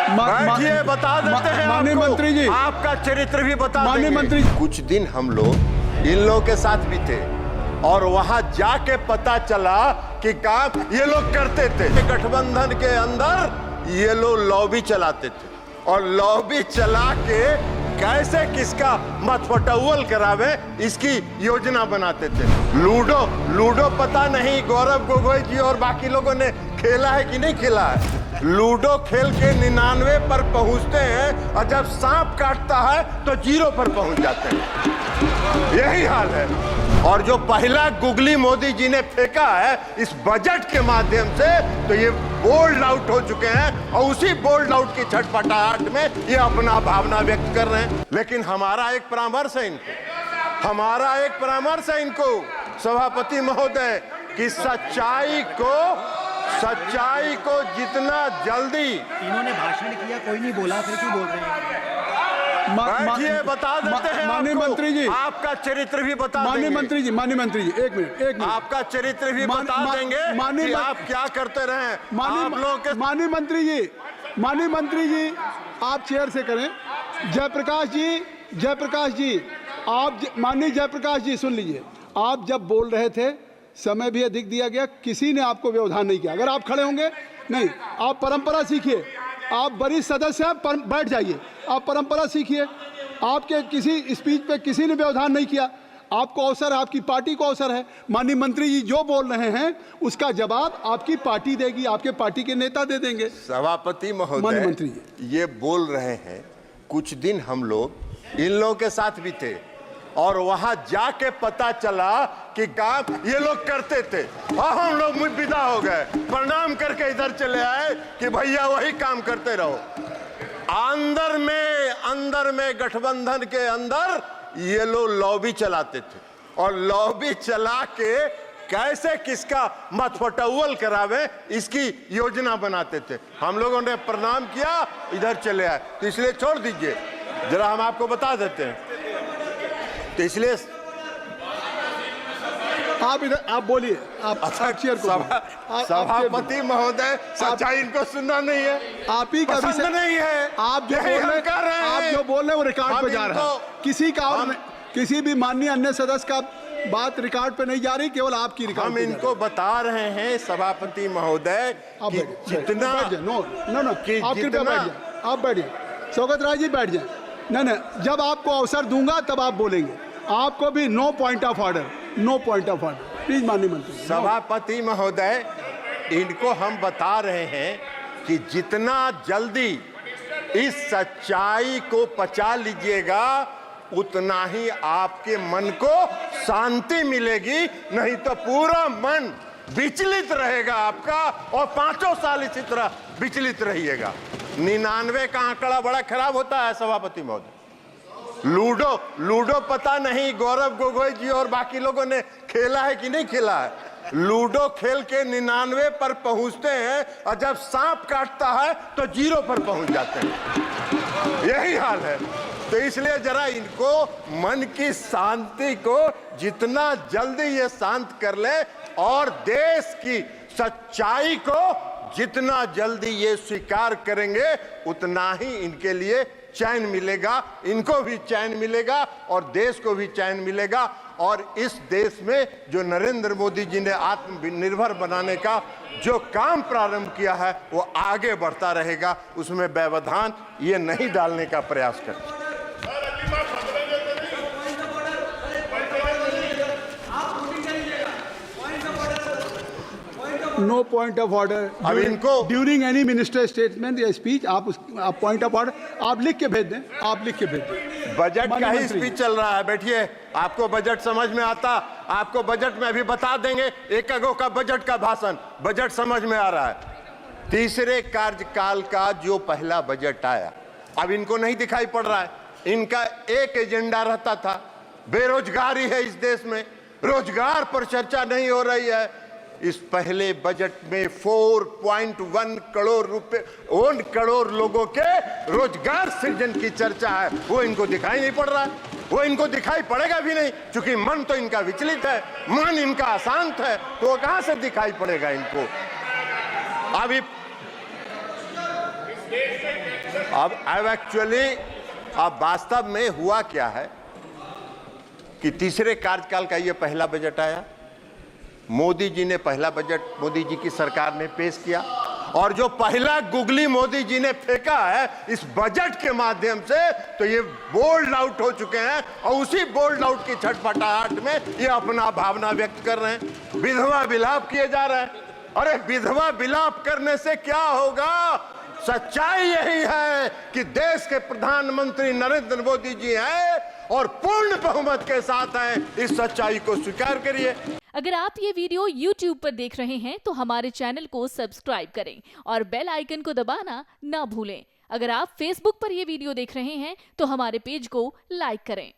बैठिए, बता देते हैं माननीय मंत्री जी, आपका चरित्र भी बता माननीय देंगे। मंत्री, कुछ दिन हम लोग इन लोगों के साथ भी थे और वहां जाके पता चला कि काम ये लोग करते थे। गठबंधन के अंदर ये लोग लॉबी चलाते थे और लॉबी चला के कैसे किसका मतपटौल करावे इसकी योजना बनाते थे। लूडो पता नहीं गौरव गोगोई जी और बाकी लोगों ने खेला है कि नहीं खेला है। लूडो खेल के 99 पर पहुंचते हैं और जब सांप काटता है तो 0 पर पहुंच जाते हैं। यही हाल है। और जो पहला गुगली मोदी जी ने फेंका है इस बजट के माध्यम से, तो ये बोल्ड आउट हो चुके हैं और उसी बोल्ड आउट की छटपटाहट में ये अपना भावना व्यक्त कर रहे हैं। लेकिन हमारा एक परामर्श है इनको, सभापति महोदय, कि सच्चाई को जितना जल्दी। इन्होंने भाषण किया, कोई नहीं बोला, फिर क्यों बोल रहे हैं? बैठिए, बता देते हैं माननीय मंत्री जी, आपका चरित्र भी बता देंगे। माननीय मंत्री जी, एक मिनट आपका चरित्र भी बता देंगे कि आप क्या करते रहे। आप लोगों के माननीय मंत्री जी, आप चेयर से करें। जयप्रकाश जी, आप माननीय जयप्रकाश जी सुन लीजिए। आप जब बोल रहे थे समय भी अधिक दिया गया, किसी ने आपको व्यवधान नहीं किया। अगर आप खड़े होंगे, नहीं, आप परंपरा सीखिए। आप वरिष्ठ सदस्य हैं, बैठ जाइए। आप परंपरा सीखिए। आपके किसी स्पीच पे किसी ने व्यवधान नहीं किया। आपको अवसर है, आपकी पार्टी को अवसर है। माननीय मंत्री जी जो बोल रहे हैं उसका जवाब आपकी पार्टी देगी, आपके पार्टी के नेता दे देंगे। सभापति महोदय, माननीय मंत्री जी, ये बोल रहे हैं कुछ दिन हम लोग इन लोगों के साथ भी थे और वहां जाके पता चला कि काम ये लोग करते थे और हम लोग विदा हो गए, प्रणाम करके इधर चले आए कि भैया वही काम करते रहो। अंदर में गठबंधन के अंदर ये लोग लॉबी चलाते थे और लॉबी चला के कैसे किसका मतपटौल करावे इसकी योजना बनाते थे। हम लोगों ने प्रणाम किया, इधर चले आए। तो इसलिए छोड़ दीजिए, जरा हम आपको बता देते हैं। तो इसलिए आप इधर आप बोलिए। आप चेयर को सभापति महोदय, सच्चाई इनको सुनना नहीं है, आप ही का पसंद नहीं है। आप जो बोल रहे हैं वो रिकॉर्ड पे जा रहा है। किसी का किसी भी माननीय अन्य सदस्य का बात रिकॉर्ड पे नहीं जा रही, केवल आपकी रिकॉर्ड। हम इनको बता रहे हैं सभापति महोदय कि जितना आप बैठिए। शौकत राय जी बैठ जाए। नहीं, जब आपको अवसर दूंगा तब आप बोलेंगे। आपको भी no point of order, please माननीय मंत्री। सभापति महोदय, इनको हम बता रहे हैं कि जितना जल्दी इस सच्चाई को पचा लीजिएगा उतना ही आपके मन को शांति मिलेगी, नहीं तो पूरा मन विचलित रहेगा आपका और 5 साल इसी तरह विचलित रहिएगा। 99 का आंकड़ा बड़ा खराब होता है सभापति महोदय। लूडो पता नहीं गौरव गोगोई जी और बाकी लोगों ने खेला है कि नहीं खेला है। लूडो खेल के 99 पर पहुंचते हैं और जब सांप काटता है तो 0 पर पहुंच जाते हैं। यही हाल है। तो इसलिए जरा इनको मन की शांति को जितना जल्दी ये शांत कर ले और देश की सच्चाई को जितना जल्दी ये स्वीकार करेंगे उतना ही इनके लिए चैन मिलेगा, इनको भी चैन मिलेगा और देश को भी चैन मिलेगा। और इस देश में जो नरेंद्र मोदी जी ने आत्मनिर्भर बनाने का जो काम प्रारंभ किया है वो आगे बढ़ता रहेगा, उसमें व्यवधान ये नहीं डालने का प्रयास करें। No point of order. अब इनको ड्यूरिंग एनी मिनिस्टर स्टेटमेंट या स्पीच आप पॉइंट ऑफ ऑर्डर आप लिख के भेज दें। बजट का ही स्पीच चल रहा है। बैठिए, आपको बजट समझ में आता, आपको बजट में अभी बता देंगे। एक का बजट का भाषण, बजट समझ में आ रहा है। तीसरे कार्यकाल का जो पहला बजट आया, अब इनको नहीं दिखाई पड़ रहा है। इनका एक एजेंडा रहता था, बेरोजगारी है इस देश में, रोजगार पर चर्चा नहीं हो रही है। इस पहले बजट में 4.1 करोड़ रुपए 1 करोड़ लोगों के रोजगार सृजन की चर्चा है, वो इनको दिखाई नहीं पड़ रहा है। वो इनको दिखाई पड़ेगा भी नहीं, क्योंकि मन तो इनका विचलित है, मन इनका अशांत है, तो वो कहां से दिखाई पड़ेगा इनको। अभी अब एक्चुअली अब वास्तव में हुआ क्या है कि तीसरे कार्यकाल का ये पहला बजट आया, मोदी जी ने पहला बजट मोदी जी की सरकार ने पेश किया, और जो पहला गुगली मोदी जी ने फेंका है इस बजट के माध्यम से, तो ये बोल्ड आउट हो चुके हैं और उसी बोल्ड आउट की छटपटाहट में ये अपना भावना व्यक्त कर रहे हैं। विधवा विलाप किए जा रहे हैं। अरे विधवा विलाप करने से क्या होगा? सच्चाई यही है कि देश के प्रधानमंत्री नरेंद्र मोदी जी हैं और पूर्ण बहुमत के साथ हैं। इस सच्चाई को स्वीकार करिए। अगर आप ये वीडियो YouTube पर देख रहे हैं तो हमारे चैनल को सब्सक्राइब करें और बेल आइकन को दबाना ना भूलें। अगर आप Facebook पर ये वीडियो देख रहे हैं तो हमारे पेज को लाइक करें।